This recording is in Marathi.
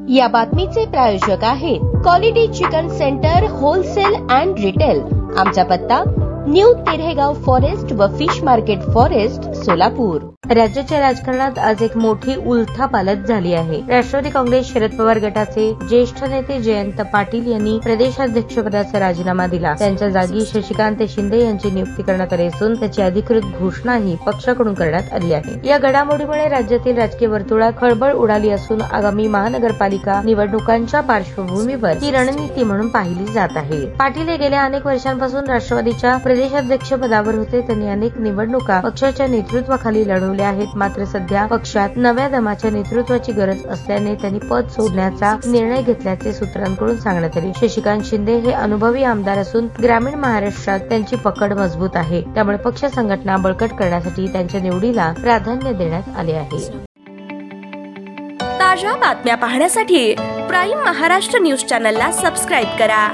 या बातमीचे प्रायोजक आहेत quality chicken centre wholesale and retail. आमचा पत्ता न्यू तिरेगाव फॉरेस्ट व फिश मार्केट फॉरेस्ट सोलापूर। राज्याच्या राजकारणात आज एक मोठी उलथापालथ झाली आहे। राष्ट्रवादी काँग्रेस शरद पवार गटाचे ज्येष्ठ नेते जयंत पाटील यांनी प्रदेशाध्यक्षपदाचा राजीनामा दिला। त्यांच्या जागी शशिकांत शिंदे यांची नियुक्ती करण्यात आली असून त्याची अधिकृत घोषणाही पक्षाकडून करण्यात आली आहे। या घडामोडीमुळे राज्यातील राजकीय वर्तुळात खळबळ उडाली असून आगामी महानगरपालिका निवडणुकांच्या पार्श्वभूमीवर ही रणनीती म्हणून पाहिली जात आहे। पाटील हे गेल्या अनेक वर्षांपासून राष्ट्रवादीच्या प्रदेशाध्यक्ष पदावर होते। त्यांनी अनेक निवडणुका पक्षाच्या नेतृत्वाखाली लढवल्या आहेत। मात्र सध्या पक्षात नव्या दमाच्या नेतृत्वाची गरज असल्याने त्यांनी पद सोडण्याचा निर्णय घेतल्याचे सूत्रांकडून सांगण्यात आले। शशिकांत शिंदे हे अनुभवी आमदार असून ग्रामीण महाराष्ट्रात त्यांची पकड मजबूत आहे। त्यामुळे पक्ष संघटना बळकट करण्यासाठी त्यांच्या निवडीला प्राधान्य देण्यात आले आहे। ताज्या बातम्या पाहण्यासाठी प्राईम महाराष्ट्र न्यूज चॅनलला सबस्क्राईब करा।